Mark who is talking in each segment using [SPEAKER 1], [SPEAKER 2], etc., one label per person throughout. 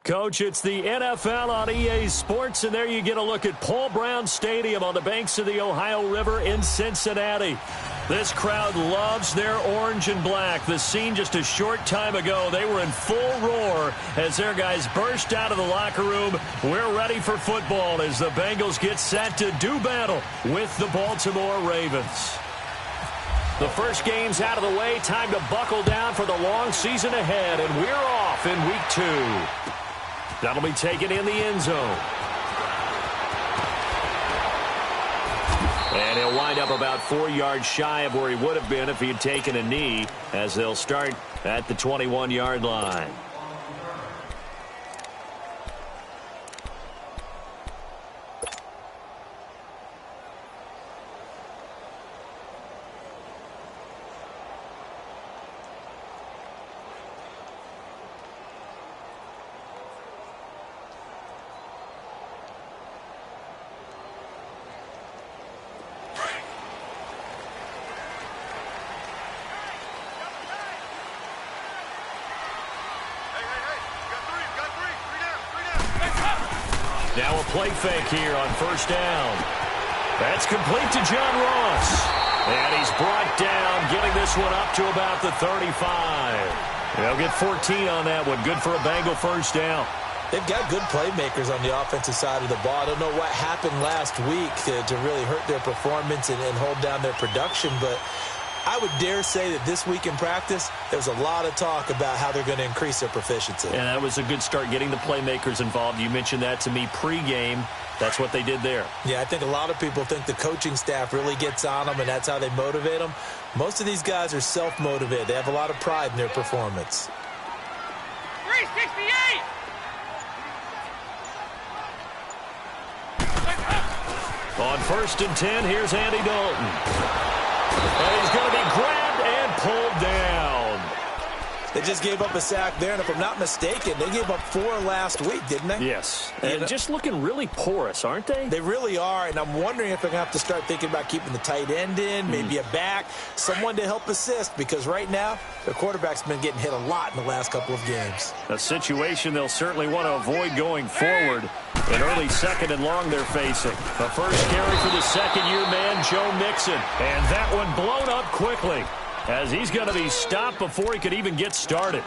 [SPEAKER 1] Coach, it's the NFL on EA Sports, and there you get a look at Paul Brown Stadium on the banks of the Ohio River in Cincinnati. This crowd loves their orange and black. The scene just a short time ago, they were in full roar as their guys burst out of the locker room. We're ready for football as the Bengals get set to do battle with the Baltimore Ravens. The first game's out of the way. Time to buckle down for the long season ahead, and we're off in Week 2. That'll be taken in the end zone. And he'll wind up about 4 yards shy of where he would have been if he had taken a knee, as they'll start at the 21-yard line. Now a play fake here on first down. That's complete to John Ross. And he's brought down, getting this one up to about the 35. They'll get 14 on that one. Good for a Bengal first down.
[SPEAKER 2] They've got good playmakers on the offensive side of the ball. I don't know what happened last week to really hurt their performance and hold down their production, but I would dare say that this week in practice, there's a lot of talk about how they're going to increase their proficiency.
[SPEAKER 1] And that was a good start, getting the playmakers involved. You mentioned that to me pregame. That's what they did there.
[SPEAKER 2] Yeah, I think a lot of people think the coaching staff really gets on them, and that's how they motivate them. Most of these guys are self-motivated. They have a lot of pride in their performance.
[SPEAKER 3] 368!
[SPEAKER 1] On first and 10, here's Andy Dalton. And he's going to be grabbed and pulled down.
[SPEAKER 2] They just gave up a sack there, and if I'm not mistaken, they gave up 4 last week, didn't they?
[SPEAKER 1] Yes. And just looking really porous, aren't they?
[SPEAKER 2] They really are, and I'm wondering if they're going to have to start thinking about keeping the tight end in, maybe a back, someone to help assist, because right now, their quarterback's been getting hit a lot in the last couple of games.
[SPEAKER 1] A situation they'll certainly want to avoid going forward. An early second and long they're facing. The first carry for the second-year man, Joe Mixon. And that one blown up quickly, as he's going to be stopped before he could even get started.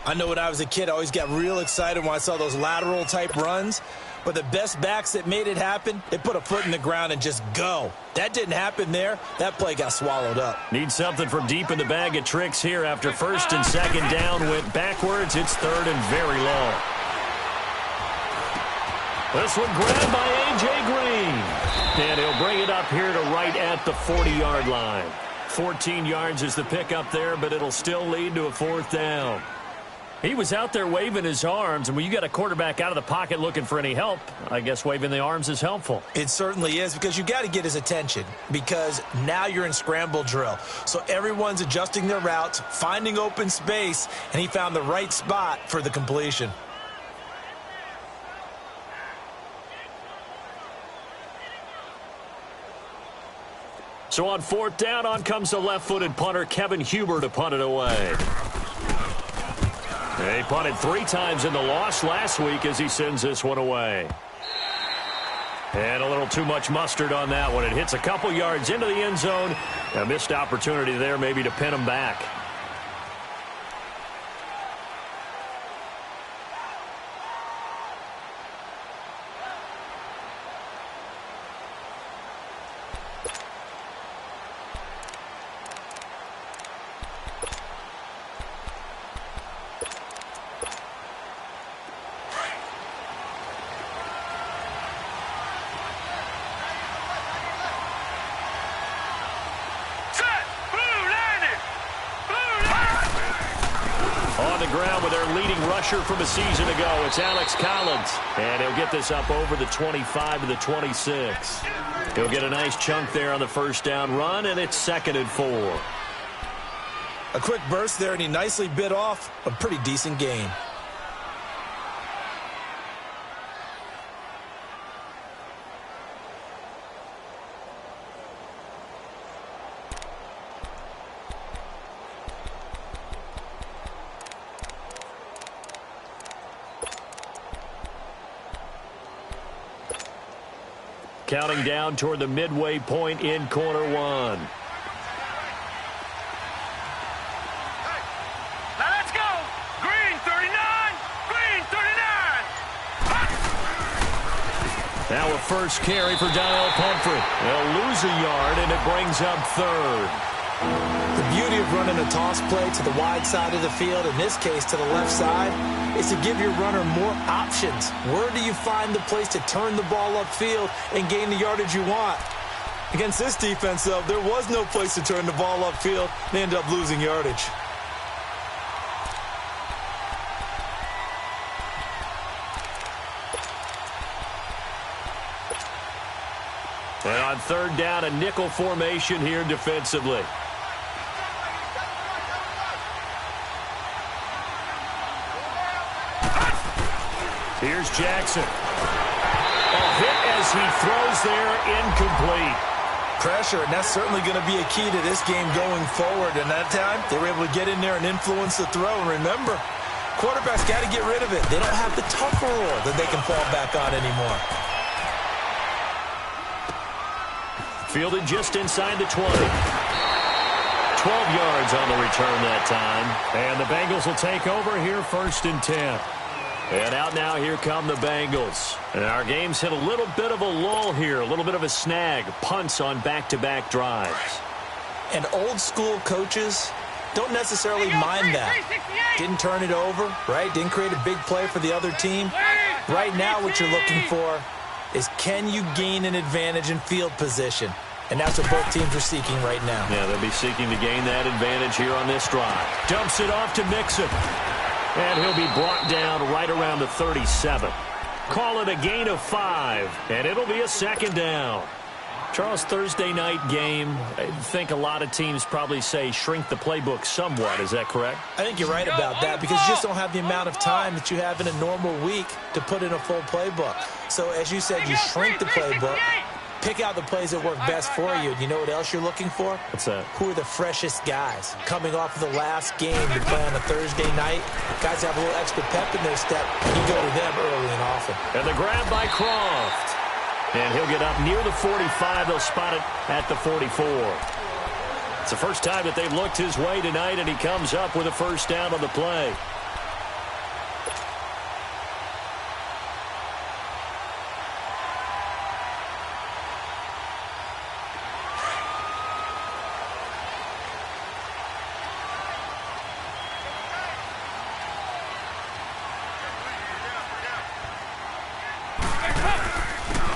[SPEAKER 2] I know when I was a kid, I always got real excited when I saw those lateral-type runs. But the best backs that made it happen, they put a foot in the ground and just go. That didn't happen there. That play got swallowed up.
[SPEAKER 1] Need something from deep in the bag of tricks here after first and second down went backwards. It's third and very long. This one grabbed by A.J. Green. And he'll bring it up here to right at the 40-yard line. 14 yards is the pickup there, but it'll still lead to a fourth down. He was out there waving his arms, and when you got a quarterback out of the pocket looking for any help, I guess waving the arms is helpful.
[SPEAKER 2] It certainly is, because you got to get his attention, because now you're in scramble drill. So everyone's adjusting their routes, finding open space, and he found the right spot for the completion.
[SPEAKER 1] So on fourth down, on comes the left-footed punter, Kevin Huber, to punt it away. He punted 3 times in the loss last week as he sends this one away. And a little too much mustard on that one. It hits a couple yards into the end zone. A missed opportunity there maybe to pin him back. From a season ago, it's Alex Collins, and he'll get this up over the 25 to the 26. He'll get a nice chunk there on the first down run, and it's 2nd and 4.
[SPEAKER 2] A quick burst there, and he nicely bit off a pretty decent gain.
[SPEAKER 1] Counting down toward the midway point in quarter one.
[SPEAKER 3] Now let's go. Green 39. Green 39.
[SPEAKER 1] Now a first carry for Donnell Pumphrey. They'll lose a yard, and it brings up third.
[SPEAKER 2] The beauty of running a toss play to the wide side of the field, in this case to the left side, is to give your runner more options. Where do you find the place to turn the ball upfield and gain the yardage you want? Against this defense, though, there was no place to turn the ball upfield. They end up losing yardage.
[SPEAKER 1] And on third down, a nickel formation here defensively. Here's Jackson. A hit as he throws there, incomplete.
[SPEAKER 2] Pressure, and that's certainly going to be a key to this game going forward. And that time, they were able to get in there and influence the throw. And remember, quarterbacks got to get rid of it. They don't have the tougher roll that they can fall back on anymore.
[SPEAKER 1] Fielded just inside the 20. 12 yards on the return that time. And the Bengals will take over here, 1st and 10. And out now, here come the Bengals. And our game's hit a little bit of a lull here, a little bit of a snag. Punts on back-to-back drives.
[SPEAKER 2] And old-school coaches don't necessarily mind that. Didn't turn it over, right? Didn't create a big play for the other team. Right now, what you're looking for is, can you gain an advantage in field position? And that's what both teams are seeking right now.
[SPEAKER 1] Yeah, they'll be seeking to gain that advantage here on this drive. Dumps it off to Mixon. And he'll be brought down right around the 37. Call it a gain of 5, and it'll be a 2nd down. Charles, Thursday night game, I think a lot of teams probably say shrink the playbook somewhat. Is that correct?
[SPEAKER 2] I think you're right about that, because you just don't have the amount of time that you have in a normal week to put in a full playbook. So as you said, you shrink the playbook. Pick out the plays that work best for you. You know what else you're looking for?
[SPEAKER 1] What's that?
[SPEAKER 2] Who are the freshest guys? Coming off of the last game to play on a Thursday night, guys have a little extra pep in their step. You go to them early and often.
[SPEAKER 1] And the grab by Croft. And he'll get up near the 45. They'll spot it at the 44. It's the first time that they've looked his way tonight, and he comes up with a 1st down on the play.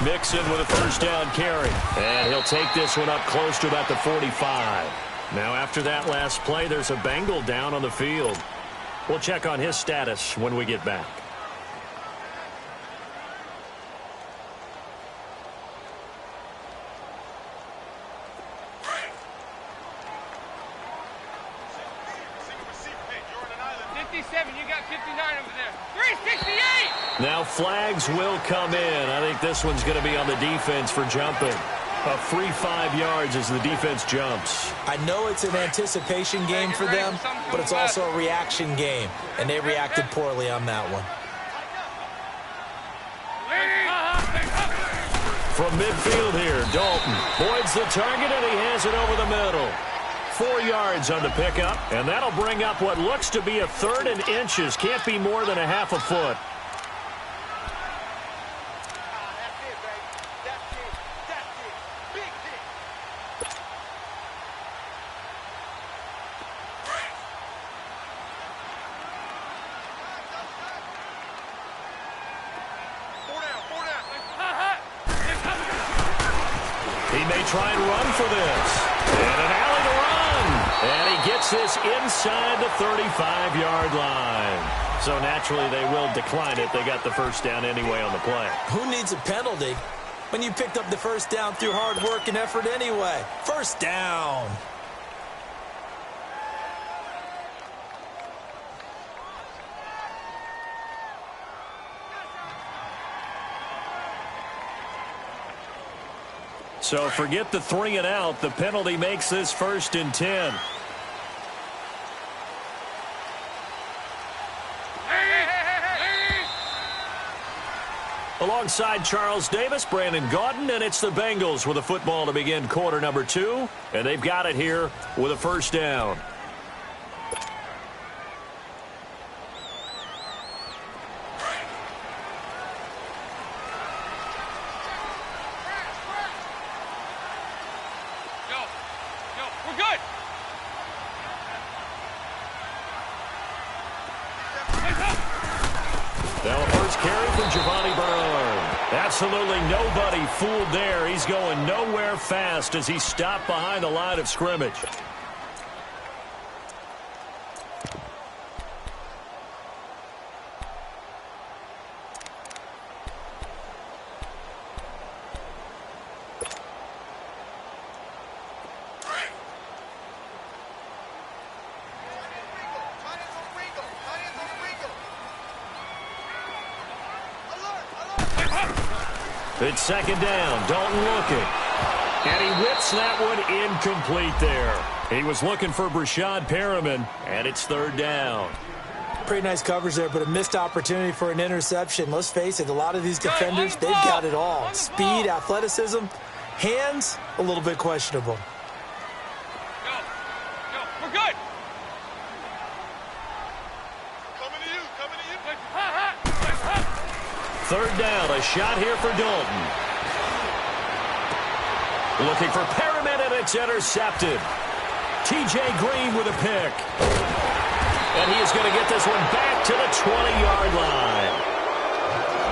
[SPEAKER 1] Mixon with a 1st down carry. And he'll take this one up close to about the 45. Now after that last play, there's a Bengal down on the field. We'll check on his status when we get back. Now flags will come in. I think this one's going to be on the defense for jumping. A free 5 yards as the defense jumps.
[SPEAKER 2] I know it's an anticipation game for them, but it's also a reaction game, and they reacted poorly on that one.
[SPEAKER 1] From midfield here, Dalton voids the target, and he has it over the middle. 4 yards on the pickup, and that'll bring up what looks to be a 3rd and inches. Can't be more than a half a foot. Try and run for this. And an alley to run. And he gets this inside the 35-yard line. So naturally they will decline it. They got the 1st down anyway on the play.
[SPEAKER 2] Who needs a penalty when you picked up the 1st down through hard work and effort anyway? 1st down.
[SPEAKER 1] So forget the 3 and out. The penalty makes this 1st and 10. Alongside Charles Davis, Brandon Gaudin, and it's the Bengals with a football to begin quarter number 2. And they've got it here with a first down.
[SPEAKER 3] We're good.
[SPEAKER 1] Now a first carry from Giovanni Bernard. Absolutely nobody fooled there. He's going nowhere fast as he stopped behind the line of scrimmage. It's second down. Dalton looking. And he whips that one incomplete there. He was looking for Brashad Perriman, and it's third down.
[SPEAKER 2] Pretty nice coverage there, but a missed opportunity for an interception. Let's face it, a lot of these defenders, they've got it all. Speed, athleticism, hands, a little bit questionable.
[SPEAKER 3] We're good.
[SPEAKER 1] Third down, a shot here for Dalton. Looking for Perriman, and it's intercepted. T.J. Green with a pick. And he is going to get this one back to the 20-yard line.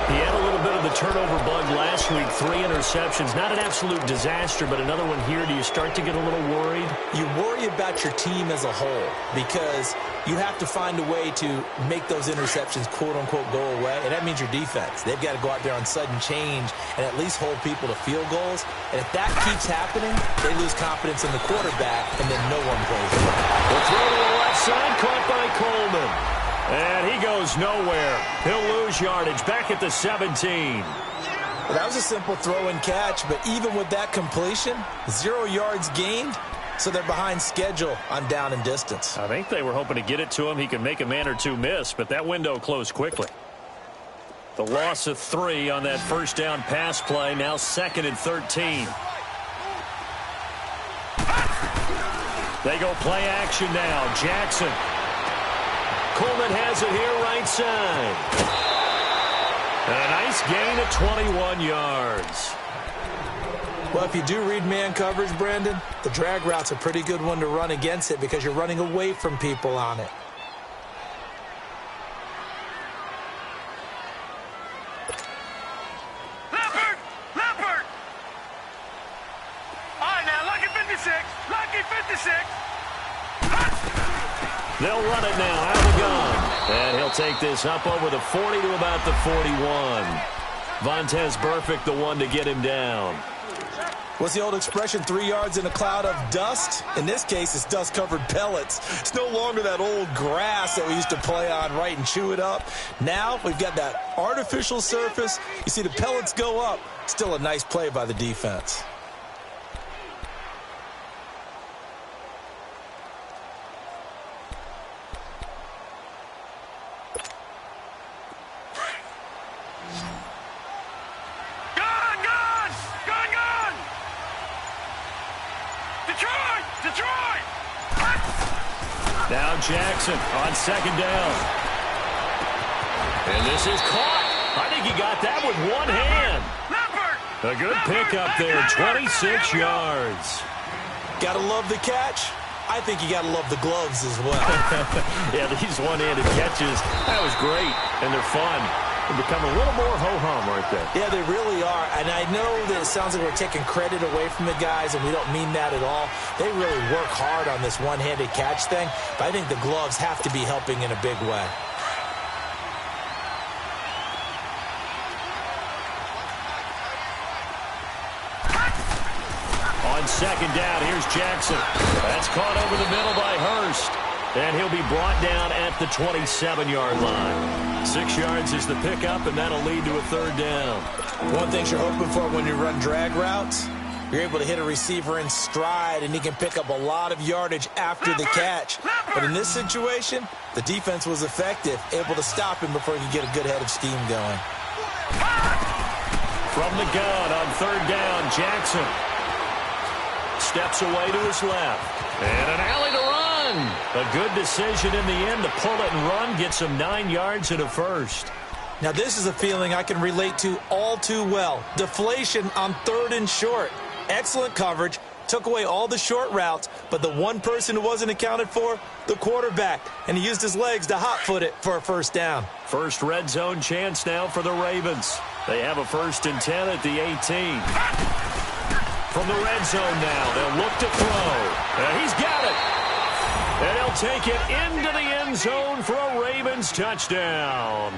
[SPEAKER 1] He had a little bit of the turnover bug last week, 3 interceptions. Not an absolute disaster, but another one here. Do you start to get a little worried?
[SPEAKER 2] You worry about your team as a whole because you have to find a way to make those interceptions, quote-unquote, go away, and that means your defense. They've got to go out there on sudden change and at least hold people to field goals. And if that keeps happening, they lose confidence in the quarterback, and then no one plays well.
[SPEAKER 1] The throw to the left side, caught by Coleman. And he goes nowhere. He'll lose yardage back at the 17.
[SPEAKER 2] Well, that was a simple throw and catch, but even with that completion, 0 yards gained, so they're behind schedule on down and distance.
[SPEAKER 1] I think they were hoping to get it to him. He could make a man or two miss, but that window closed quickly. The loss of 3 on that first down pass play, now 2nd and 13. They go play action now. Jackson. Coleman has it here right side. And a nice gain of 21 yards.
[SPEAKER 2] Well, if you do read man coverage, Brandon, the drag route's a pretty good one to run against it because you're running away from people on it.
[SPEAKER 3] Leopard! All right, now, lucky 56. Lucky 56.
[SPEAKER 1] They'll run it now out of the gun. And he'll take this up over the 40 to about the 41. Vontaze Burfict, the one to get him down.
[SPEAKER 2] What's the old expression, 3 yards in a cloud of dust? In this case, it's dust-covered pellets. It's no longer that old grass that we used to play on, right, and chew it up. Now we've got that artificial surface. You see the pellets go up. Still a nice play by the defense.
[SPEAKER 3] Detroit!
[SPEAKER 1] Now Jackson on second down. And this is caught. I think he got that with one hand. A good pickup there, 26 yards.
[SPEAKER 2] Gotta love the catch. I think you gotta love the gloves as well.
[SPEAKER 1] Yeah, these one-handed catches, that was great, and they're fun. They become a little more ho-hum, aren't they?
[SPEAKER 2] Yeah, they really are. And I know that it sounds like we're taking credit away from the guys, and we don't mean that at all. They really work hard on this one-handed catch thing, but I think the gloves have to be helping in a big way.
[SPEAKER 1] On second down, here's Jackson. That's caught over the middle by Hurst. And he'll be brought down at the 27-yard line. 6 yards is the pickup, and that'll lead to a third down.
[SPEAKER 2] One thing you're hoping for when you run drag routes, you're able to hit a receiver in stride, and he can pick up a lot of yardage after the catch. But in this situation, the defense was effective, able to stop him before he could get a good head of steam going.
[SPEAKER 1] From the gun on third down, Jackson steps away to his left. And an alley to run. A good decision in the end to pull it and run. Gets him 9 yards and a first.
[SPEAKER 2] Now, this is a feeling I can relate to all too well. Deflation on third and short. Excellent coverage. Took away all the short routes, but the one person who wasn't accounted for, the quarterback. And he used his legs to hot-foot it for a first down.
[SPEAKER 1] First red zone chance now for the Ravens. They have a 1st and 10 at the 18. From the red zone now, they'll look to throw. And he's got it. And he'll take it into the end zone for a Ravens touchdown.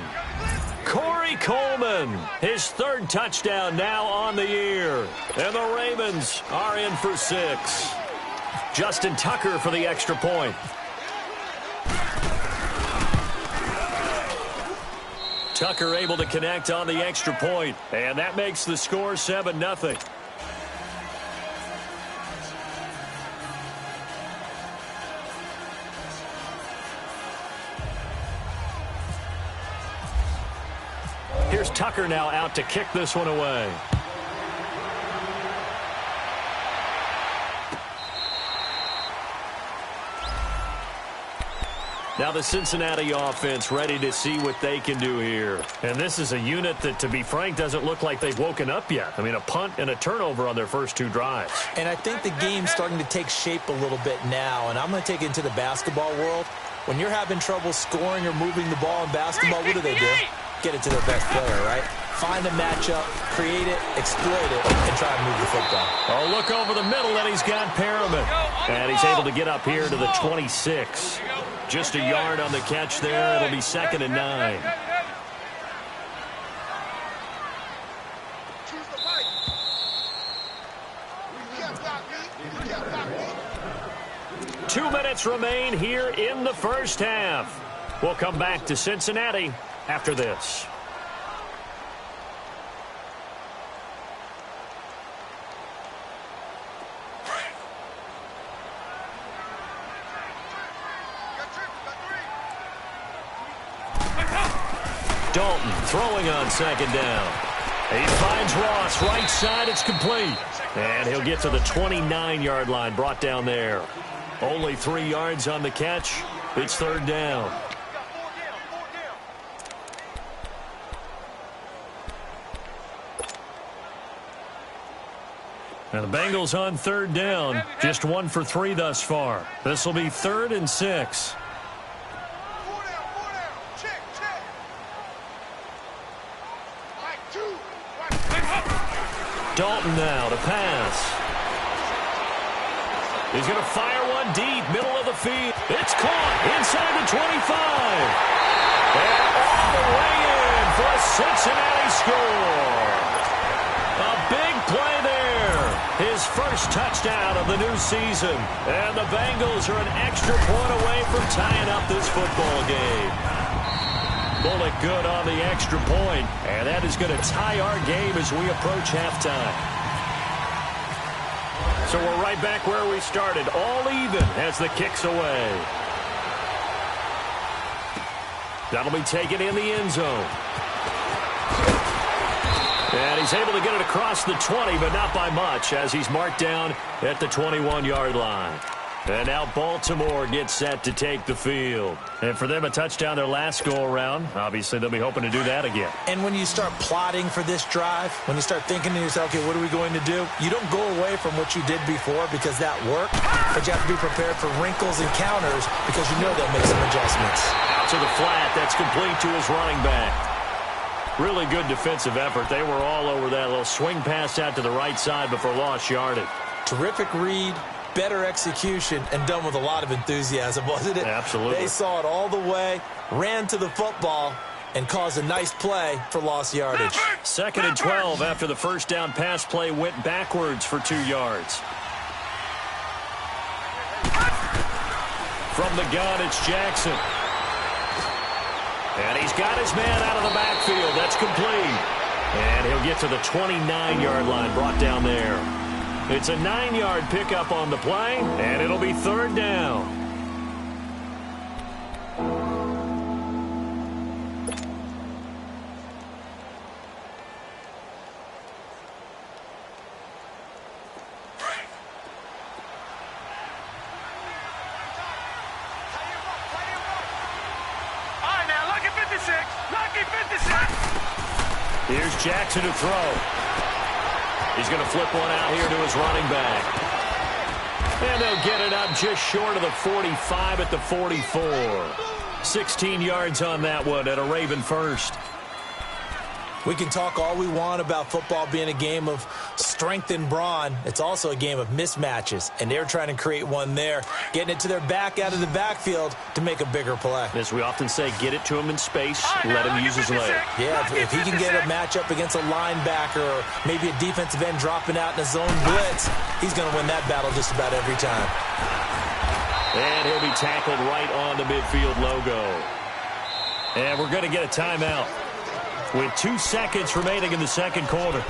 [SPEAKER 1] Corey Coleman, his 3rd touchdown now on the year. And the Ravens are in for 6. Justin Tucker for the extra point. Tucker able to connect on the extra point, and that makes the score 7-0. Here's Tucker now out to kick this one away. Now the Cincinnati offense ready to see what they can do here. And this is a unit that, to be frank, doesn't look like they've woken up yet. I mean, a punt and a turnover on their first 2 drives.
[SPEAKER 2] And I think the game's starting to take shape a little bit now. And I'm going to take it into the basketball world. When you're having trouble scoring or moving the ball in basketball, what do? Get it to their best player, right? Find a matchup, create it, exploit it, and try to move the football.
[SPEAKER 1] Oh, look over the middle, and he's got Perriman. And he's able to get up here to the 26. Just a yard on the catch there. It'll be 2nd and 9. Two minutes remain here in the first half. We'll come back to Cincinnati after this. Dalton throwing on 2nd down. He finds Ross right side. It's complete. And he'll get to the 29-yard line, brought down there. Only 3 yards on the catch. It's 3rd down. And the Bengals on 3rd down. Just 1 for 3 thus far. This will be 3rd and 6. Dalton now to pass. He's going to fire one deep, middle of the field. It's caught inside the 25. And all the way in for a Cincinnati score. A big play there. His first touchdown of the new season. And the Bengals are an extra point away from tying up this football game. Bullet good on the extra point, and that is going to tie our game as we approach halftime. So we're right back where we started, all even as the kick's away. That'll be taken in the end zone. And he's able to get it across the 20, but not by much, as he's marked down at the 21-yard line. And now Baltimore gets set to take the field. And for them, a touchdown their last go-around. Obviously, they'll be hoping to do that again.
[SPEAKER 2] And when you start plotting for this drive, when you start thinking to yourself, okay, what are we going to do? You don't go away from what you did before because that worked, but you have to be prepared for wrinkles and counters because you know they'll make some adjustments.
[SPEAKER 1] Out to the flat. That's complete to his running back. Really good defensive effort. They were all over that little swing pass out to the right side before lost yardage.
[SPEAKER 2] Terrific read. Better execution, and done with a lot of enthusiasm, wasn't it?
[SPEAKER 1] Absolutely.
[SPEAKER 2] They saw it all the way, ran to the football, and caused a nice play for lost yardage.
[SPEAKER 1] 2nd and 12 after the first down pass play went backwards for 2 yards. From the gun, it's Jackson. And he's got his man out of the backfield. That's complete. And he'll get to the 29-yard line, brought down there. It's a 9-yard pickup on the play, and it'll be 3rd down. Here's Jackson to throw. He's going to flip one out here to his running back. And they'll get it up just short of the 45 at the 44. 16 yards on that one at a Raven first.
[SPEAKER 2] We can talk all we want about football being a game of strength and brawn. It's also a game of mismatches, and they're trying to create one there, getting it to their back out of the backfield to make a bigger play.
[SPEAKER 1] As we often say, get it to him in space, let him use his leg.
[SPEAKER 2] Yeah, if he can get a matchup against a linebacker or maybe a defensive end dropping out in a zone blitz, he's going to win that battle just about every time.
[SPEAKER 1] And he'll be tackled right on the midfield logo. And we're going to get a timeout with 2 seconds remaining in the second quarter.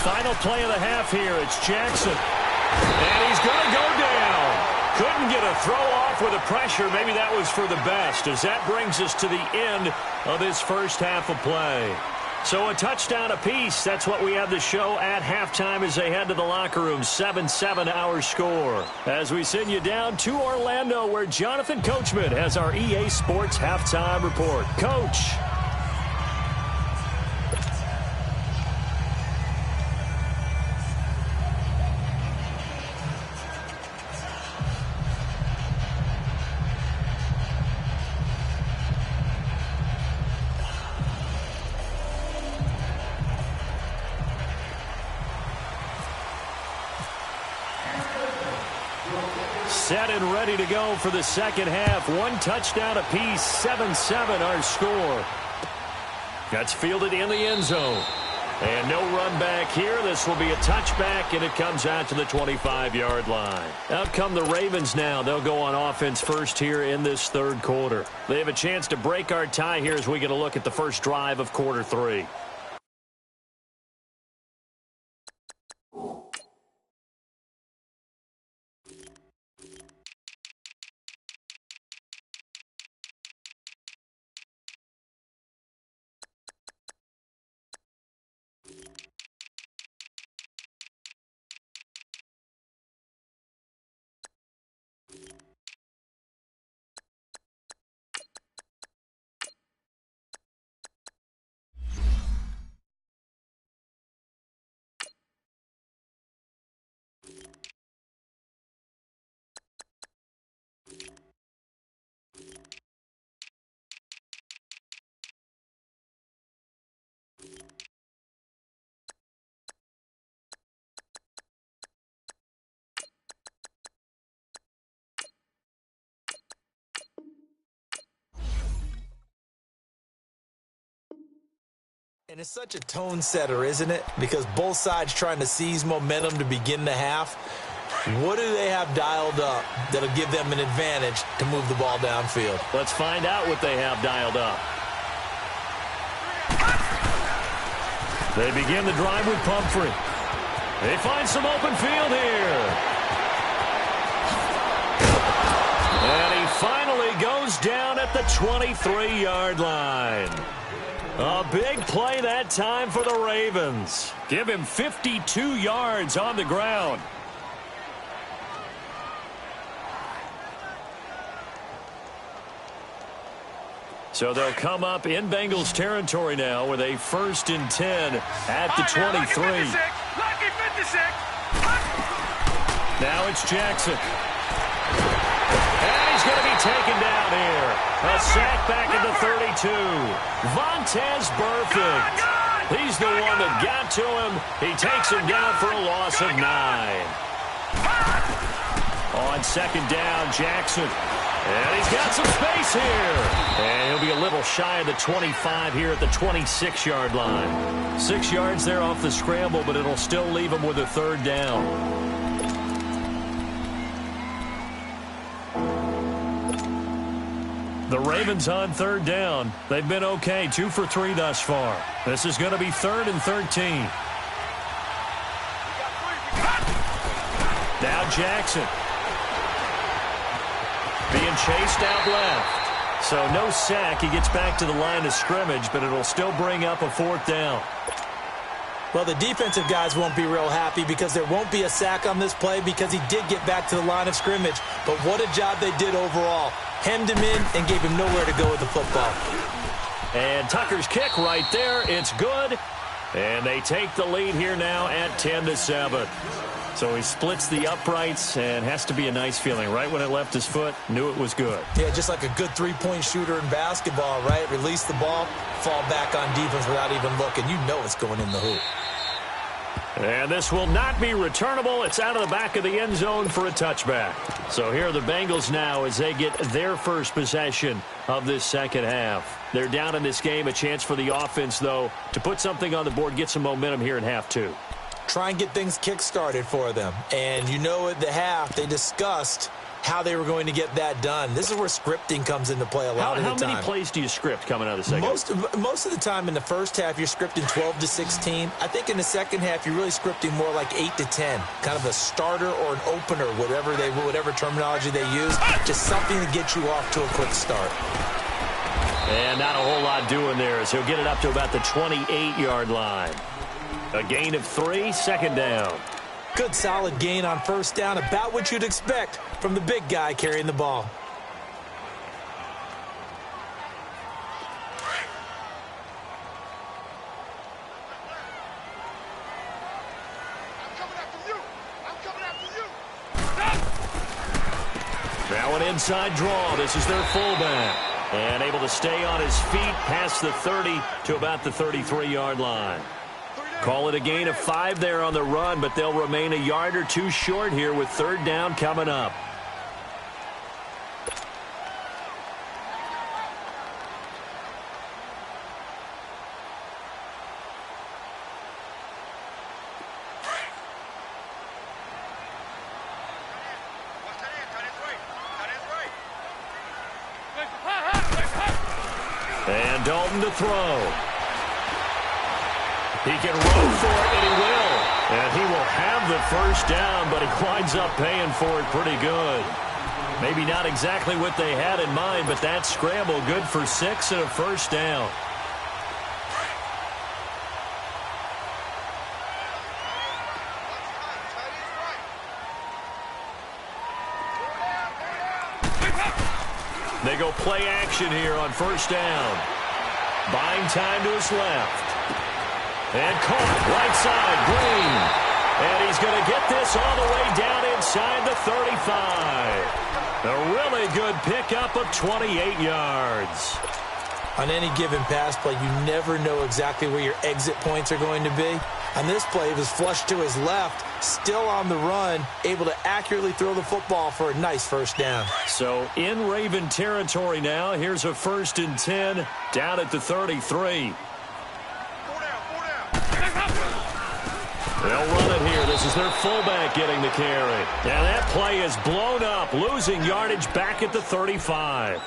[SPEAKER 1] Final play of the half here. It's Jackson. And he's going to go down. Couldn't get a throw off with the pressure. Maybe that was for the best, as that brings us to the end of this first half of play. So a touchdown apiece. That's what we have the show at halftime as they head to the locker room. 7-7 our score. As we send you down to Orlando, where Jonathan Coachman has our EA Sports halftime report. Coach. Set and ready to go for the second half. 1 touchdown apiece, 7-7 our score. That's fielded in the end zone. And no run back here. This will be a touchback, and it comes out to the 25-yard line. Out come the Ravens now. They'll go on offense first here in this third quarter. They have a chance to break our tie here as we get a look at the first drive of quarter 3.
[SPEAKER 2] And it's such a tone setter, isn't it? Because both sides trying to seize momentum to begin the half. What do they have dialed up that'll give them an advantage to move the ball downfield?
[SPEAKER 1] Let's find out what they have dialed up. They begin the drive with Pumphrey. They find some open field here. And he finally goes down at the 23-yard line. A big play that time for the Ravens. Give him 52 yards on the ground. So they'll come up in Bengals territory now with a 1st and 10 at the 23.
[SPEAKER 3] Lucky 56.
[SPEAKER 1] Now it's Jackson. And he's going to be taken down here. A sack back at the 32. Vontaze Burfict. He's the one that got to him. He takes him down for a loss of 9. On 2nd down, Jackson. And he's got some space here. And he'll be a little shy of the 25 here at the 26-yard line. 6 yards there off the scramble, but it'll still leave him with a 3rd down. The Ravens on 3rd down. They've been okay, 2 for 3 thus far. This is going to be 3rd and 13. Now Jackson. Being chased out left. So no sack. He gets back to the line of scrimmage, but it'll still bring up a 4th down.
[SPEAKER 2] Well, the defensive guys won't be real happy because there won't be a sack on this play because he did get back to the line of scrimmage. But what a job they did overall. Hemmed him in and gave him nowhere to go with the football.
[SPEAKER 1] And Tucker's kick right there. It's good. And they take the lead here now at 10-7. So he splits the uprights, and has to be a nice feeling. Right when it left his foot, knew it was good.
[SPEAKER 2] Yeah, just like a good three-point shooter in basketball, right? Release the ball, fall back on defense without even looking. You know it's going in the hoop.
[SPEAKER 1] And this will not be returnable. It's out of the back of the end zone for a touchback. So here are the Bengals now as they get their first possession of this second half. They're down in this game. A chance for the offense, though, to put something on the board, get some momentum here in half 2.
[SPEAKER 2] Try and get things kick-started for them. And you know at the half, they discussed how they were going to get that done. This is where scripting comes into play a lot of the time.
[SPEAKER 1] How many plays do you script coming out of the second?
[SPEAKER 2] Most of the time in the first half, you're scripting 12 to 16. I think in the second half, you're really scripting more like 8 to 10. Kind of a starter or an opener, whatever terminology they use. Just something to get you off to a quick start.
[SPEAKER 1] And not a whole lot doing there as he'll get it up to about the 28-yard line. A gain of 3, 2nd down.
[SPEAKER 2] Good solid gain on 1st down, about what you'd expect from the big guy carrying the ball.
[SPEAKER 1] Now an inside draw. This is their fullback. And able to stay on his feet past the 30 to about the 33-yard line. Call it a gain of 5 there on the run, but they'll remain a yard or 2 short here with 3rd down coming up. And Dalton to throw. He can run for it, and he will. And he will have the 1st down, but he winds up paying for it pretty good. Maybe not exactly what they had in mind, but that scramble good for 6 and a 1st down. They go play action here on 1st down. Buying time to his left. And caught right side, Green. And he's going to get this all the way down inside the 35. A really good pickup of 28 yards.
[SPEAKER 2] On any given pass play, you never know exactly where your exit points are going to be. On this play, he was flushed to his left, still on the run, able to accurately throw the football for a nice 1st down.
[SPEAKER 1] So in Raven territory now, here's a 1st and 10 down at the 33. They'll run it here. This is their fullback getting the carry. And that play is blown up, losing yardage back at the 35.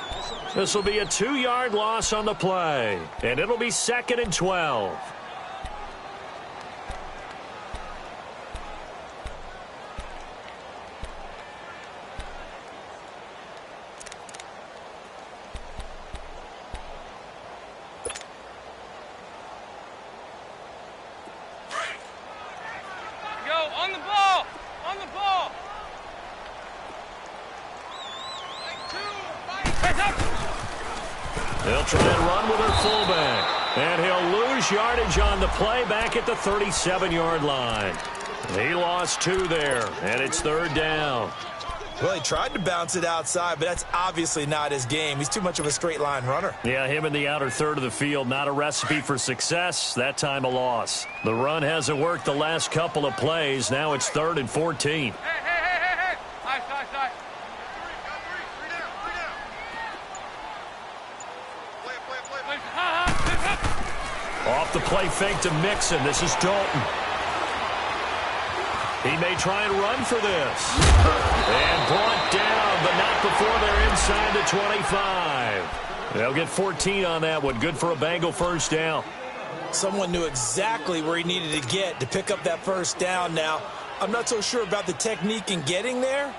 [SPEAKER 1] This will be a 2-yard loss on the play, and it'll be 2nd and 12.
[SPEAKER 3] On the ball! On the ball!
[SPEAKER 1] They'll try and run with their fullback. And he'll lose yardage on the play back at the 37-yard line. He lost 2 there, and it's 3rd down.
[SPEAKER 2] Well, he tried to bounce it outside, but that's obviously not his game. He's too much of a straight-line runner.
[SPEAKER 1] Yeah, him in the outer third of the field, not a recipe for success. That time a loss. The run hasn't worked the last couple of plays. Now it's 3rd and 14.
[SPEAKER 3] Hey! Nice.
[SPEAKER 1] Off the play fake to Mixon. This is Dalton. He may try and run for this. And brought down, but not before they're inside the 25. They'll get 14 on that one. Good for a Bengal 1st down.
[SPEAKER 2] Someone knew exactly where he needed to get to pick up that 1st down now. I'm not so sure about the technique in getting there,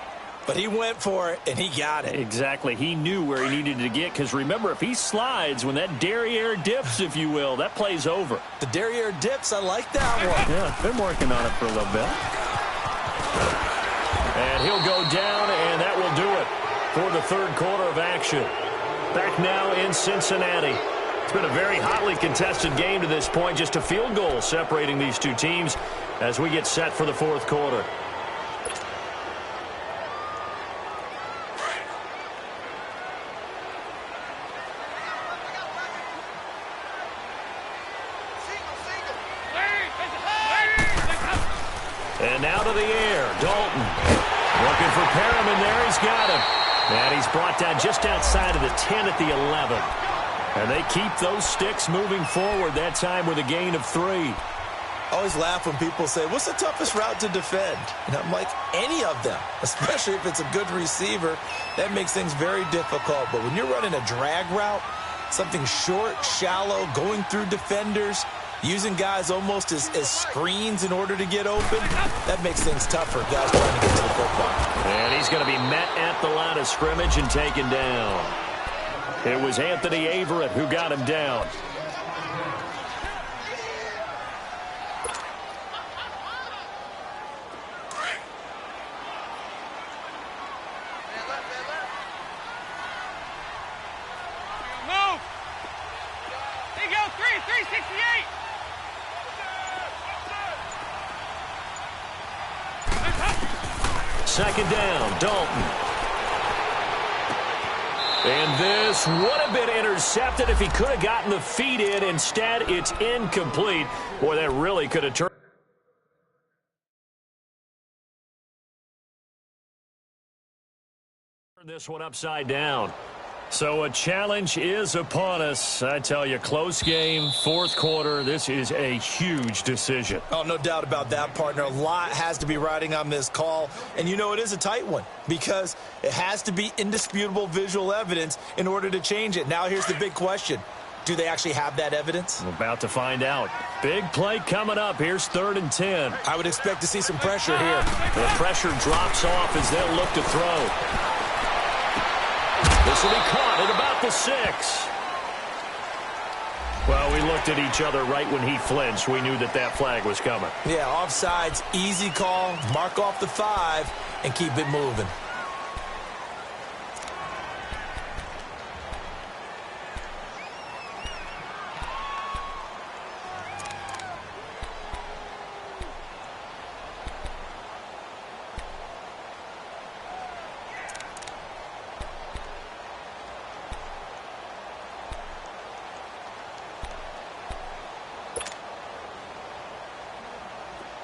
[SPEAKER 2] But he went for it, and he got it.
[SPEAKER 1] Exactly. He knew where he needed to get, because remember, if he slides, when that derriere dips, if you will, that play's over.
[SPEAKER 2] The derriere dips, I like that one.
[SPEAKER 1] Yeah, been working on it for a little bit. And he'll go down, and that will do it for the third quarter of action. Back now in Cincinnati. It's been a very hotly contested game to this point. Just a field goal separating these two teams as we get set for the fourth quarter. And now to the air, Dalton. Looking for Perriman there, he's got him. And he's brought down just outside of the 10 at the 11. And they keep those sticks moving forward, that time with a gain of 3.
[SPEAKER 2] I always laugh when people say, what's the toughest route to defend? And I'm like, any of them, especially if it's a good receiver. That makes things very difficult. But when you're running a drag route, something short, shallow, going through defenders, using guys almost as screens in order to get open, that makes things tough for guys trying to get to the football.
[SPEAKER 1] And he's going to be met at the line of scrimmage and taken down. It was Anthony Averett who got him down.
[SPEAKER 3] Move. There you go, 368.
[SPEAKER 1] Second down, Dalton. And this would have been intercepted if he could have gotten the feet in. Instead, it's incomplete. Boy, that really could have turned this one upside down. So a challenge is upon us. I tell you, close game, fourth quarter. This is a huge decision.
[SPEAKER 2] Oh, no doubt about that, partner. A lot has to be riding on this call. And you know it is a tight one because it has to be indisputable visual evidence in order to change it. Now here's the big question. Do they actually have that evidence?
[SPEAKER 1] We're about to find out. Big play coming up. Here's 3rd and 10.
[SPEAKER 2] I would expect to see some pressure here.
[SPEAKER 1] The pressure drops off as they'll look to throw. This will be caught at about the 6. Well, we looked at each other right when he flinched. We knew that that flag was coming.
[SPEAKER 2] Yeah, offsides, easy call. Mark off the 5 and keep it moving.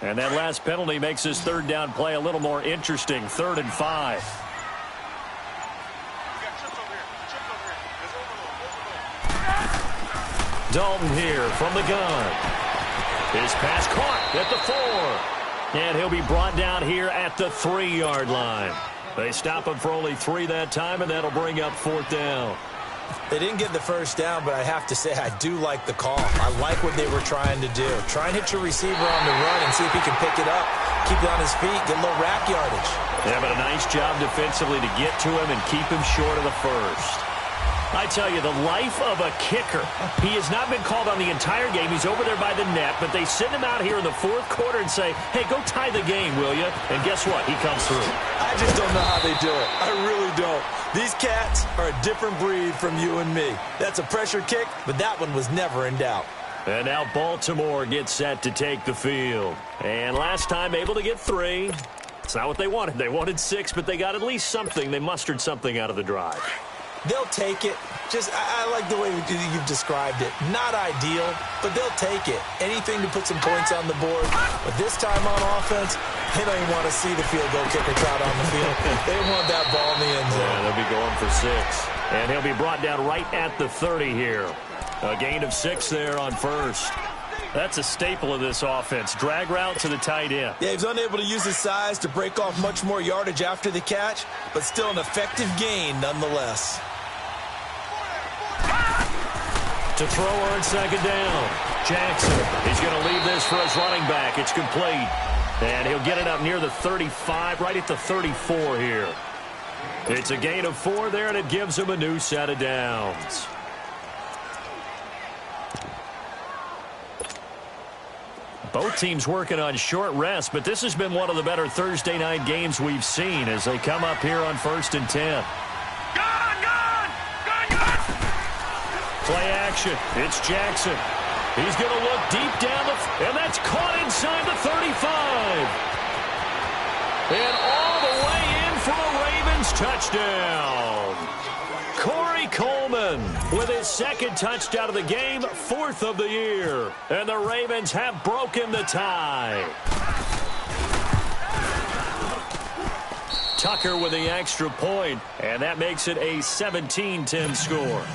[SPEAKER 1] And that last penalty makes his third down play a little more interesting. 3rd and 5. Dalton here from the gun. His pass caught at the 4. And he'll be brought down here at the 3-yard line. They stop him for only 3 that time, and that'll bring up 4th down.
[SPEAKER 2] They didn't get the first down, but I have to say I do like the call. I like what they were trying to do. Try and hit your receiver on the run and see if he can pick it up. Keep it on his feet, get a little rack yardage.
[SPEAKER 1] Yeah, but a nice job defensively to get to him and keep him short of the first. I tell you, the life of a kicker. He has not been called on the entire game. He's over there by the net, but they send him out here in the fourth quarter and say, hey, go tie the game, will you? And guess what? He comes through.
[SPEAKER 2] I just don't know how they do it. I really don't. These cats are a different breed from you and me. That's a pressure kick, but that one was never in doubt.
[SPEAKER 1] And now Baltimore gets set to take the field. And last time able to get 3. It's not what they wanted. They wanted 6, but they got at least something. They mustered something out of the drive.
[SPEAKER 2] They'll take it. I like the way you've described it. Not ideal, but they'll take it. Anything to put some points on the board. But this time on offense, they don't even want to see the field goal kicker trot on the field. They want that ball in the end zone.
[SPEAKER 1] Yeah, they'll be going for 6. And he'll be brought down right at the 30 here. A gain of 6 there on first. That's a staple of this offense. Drag route to the tight end.
[SPEAKER 2] Yeah, he's unable to use his size to break off much more yardage after the catch, but still an effective gain nonetheless.
[SPEAKER 1] To throw on second down. Jackson is going to leave this for his running back. It's complete. And he'll get it up near the 35, right at the 34 here. It's a gain of 4 there, and it gives them a new set of downs. Both teams working on short rest, but this has been one of the better Thursday night games we've seen as they come up here on 1st and 10. Play action. It's Jackson. He's going to look deep down and that's caught inside the 35. And all the way in for a Ravens touchdown. Corey Coleman with his 2nd touchdown of the game, 4th of the year. And the Ravens have broken the tie. Tucker with the extra point, and that makes it a 17-10 score.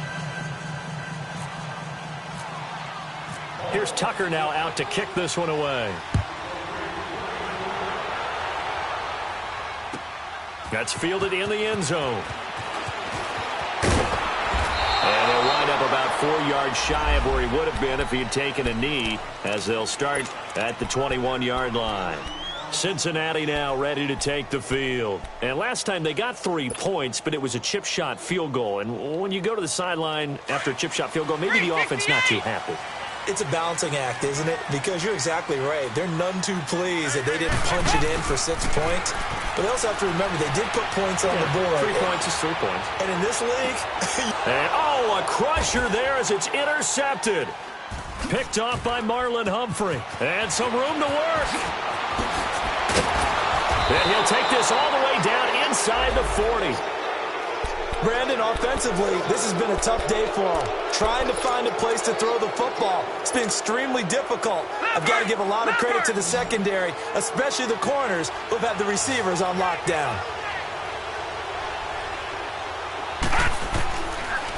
[SPEAKER 1] Here's Tucker now out to kick this one away. That's fielded in the end zone. And they'll wind up about 4 yards shy of where he would have been if he had taken a knee, as they'll start at the 21-yard line. Cincinnati now ready to take the field. And last time they got 3 points, but it was a chip shot field goal. And when you go to the sideline after a chip shot field goal, maybe the offense not too happy.
[SPEAKER 2] It's a balancing act, isn't it? Because you're exactly right. They're none too pleased that they didn't punch it in for 6 points. But they also have to remember they did put points on the board.
[SPEAKER 1] 3 points is 3 points.
[SPEAKER 2] And in this league...
[SPEAKER 1] and, a crusher there as it's intercepted. Picked off by Marlon Humphrey. And some room to work. And he'll take this all the way down inside the 40.
[SPEAKER 2] Brandon, offensively, this has been a tough day for him. Trying to find a place to throw the football. It's been extremely difficult. I've got to give a lot of credit to the secondary, especially the corners who've had the receivers on lockdown.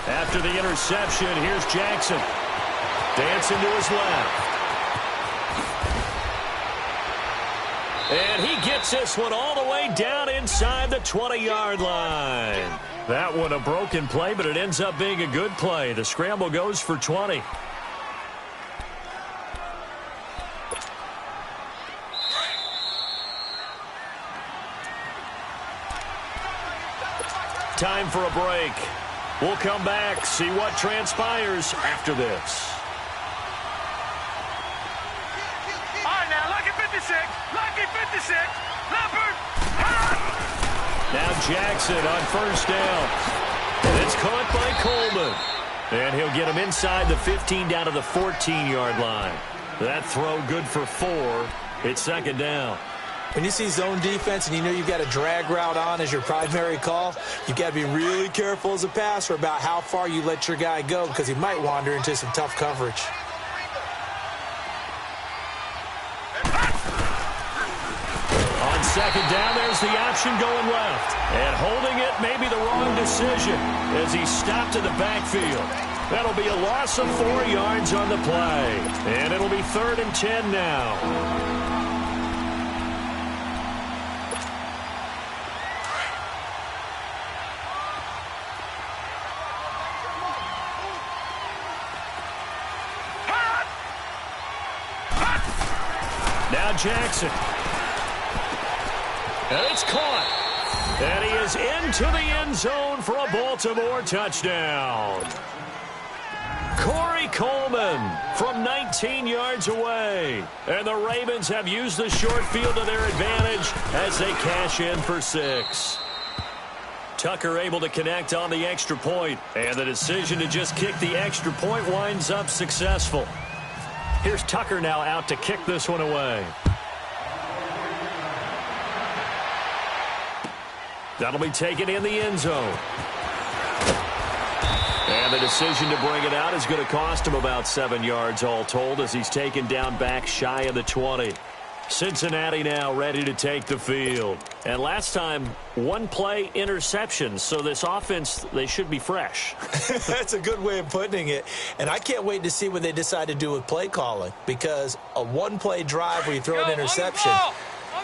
[SPEAKER 1] After the interception, here's Jackson. Dancing to his left. And he gets this one all the way down inside the 20-yard line. That one a broken play, but it ends up being a good play. The scramble goes for 20. Time for a break. We'll come back, see what transpires after this.
[SPEAKER 3] All right, now, lucky 56, Leopard,
[SPEAKER 1] Now Jackson on 1st down. And it's caught by Coleman. And he'll get him inside the 15 down to the 14-yard line. That throw good for 4. It's 2nd down.
[SPEAKER 2] When you see zone defense and you know you've got a drag route on as your primary call, you've got to be really careful as a passer about how far you let your guy go because he might wander into some tough coverage.
[SPEAKER 1] On 2nd down, there's the option going left. And holding it may be the wrong decision as he stopped in the backfield. That'll be a loss of 4 yards on the play. And it'll be 3rd and 10 now. Now Jackson. And it's caught. And he is into the end zone for a Baltimore touchdown. Corey Coleman from 19 yards away. And the Ravens have used the short field to their advantage as they cash in for 6. Tucker able to connect on the extra point. And the decision to just kick the extra point winds up successful. Here's Tucker now out to kick this one away. That'll be taken in the end zone. And the decision to bring it out is going to cost him about 7 yards all told as he's taken down back shy of the 20. Cincinnati now ready to take the field. And last time, 1 play interception. So this offense, they should be fresh.
[SPEAKER 2] That's a good way of putting it. And I can't wait to see what they decide to do with play calling. Because a 1-play drive where you throw an interception,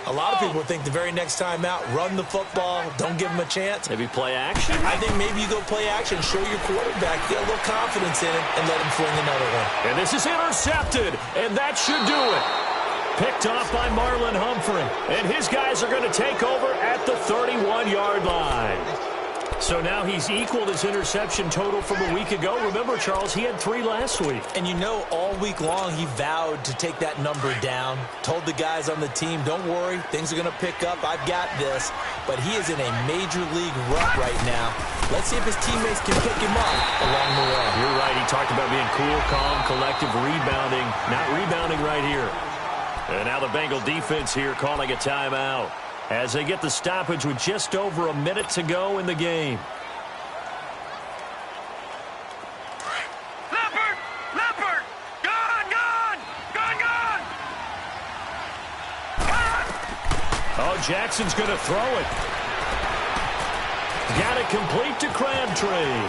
[SPEAKER 2] a lot of people think the very next time out, run the football, don't give them a chance.
[SPEAKER 1] Maybe play action?
[SPEAKER 2] I think maybe you go play action, show your quarterback, get a little confidence in him, and let him fling another one.
[SPEAKER 1] And this is intercepted, and that should do it. Picked off by Marlon Humphrey. And his guys are going to take over at the 31-yard line. So now he's equaled his interception total from a week ago. Remember, Charles, he had 3 last week.
[SPEAKER 2] And you know, all week long he vowed to take that number down. Told the guys on the team, don't worry, things are going to pick up. I've got this. But he is in a major league rut right now. Let's see if his teammates can pick him up along the way.
[SPEAKER 1] You're right. He talked about being cool, calm, collective, rebounding. Not rebounding right here. And now the Bengal defense here calling a timeout as they get the stoppage with just over a minute to go in the game.
[SPEAKER 3] Leopard! Leopard! Gone! Gone! Gone! Gone!
[SPEAKER 1] Oh, Jackson's going to throw it. Got it complete to Crabtree.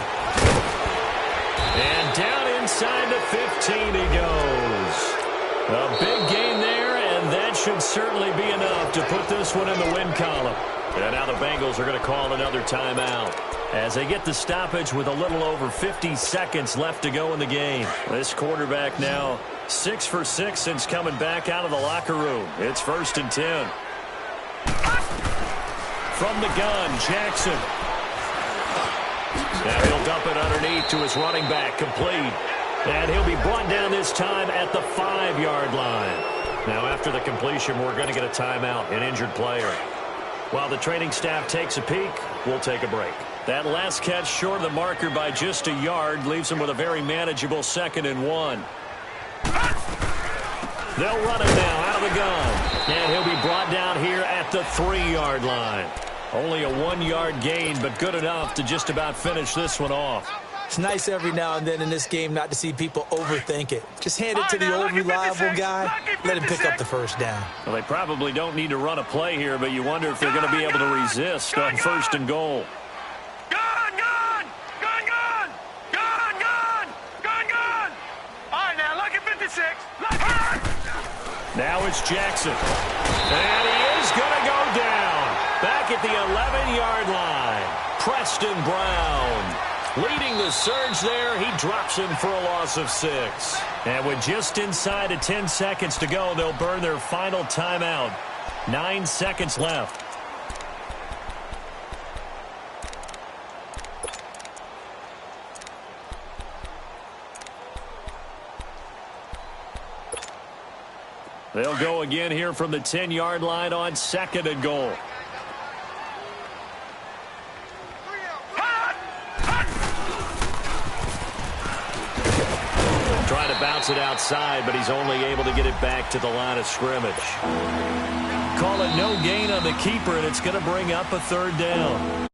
[SPEAKER 1] And down inside the 15 he goes. A big gain there, and that should certainly be enough to put this one in the win column. And now the Bengals are going to call another timeout as they get the stoppage with a little over 50 seconds left to go in the game. This quarterback now 6 for 6 since coming back out of the locker room. It's 1st and 10. From the gun, Jackson. Now he'll dump it underneath to his running back, complete. And he'll be brought down this time at the 5-yard line. Now after the completion, we're going to get a timeout, an injured player. While the training staff takes a peek, we'll take a break. That last catch short of the marker by just a yard leaves him with a very manageable 2nd and 1. They'll run it now out of the gun. And he'll be brought down here at the 3-yard line. Only a 1-yard gain, but good enough to just about finish this one off.
[SPEAKER 2] It's nice every now and then in this game not to see people overthink it. Just hand it to the old reliable guy. Let him pick up the first down.
[SPEAKER 1] Well, they probably don't need to run a play here, but you wonder if they're going to be able to resist on 1st and goal.
[SPEAKER 3] Gone! Gone! Gone! Gone! Gone! Gone! Gone! Gone! All right, now look at 56. Look at
[SPEAKER 1] Now it's Jackson. And he is going to go down. Back at the 11-yard line. Preston Brown. Leading the surge there, he drops him for a loss of 6. And with just inside of 10 seconds to go, they'll burn their final timeout. 9 seconds left. They'll go again here from the 10-yard line on 2nd and goal. Trying to bounce it outside, but he's only able to get it back to the line of scrimmage. Call it no gain on the keeper, and it's going to bring up a 3rd down.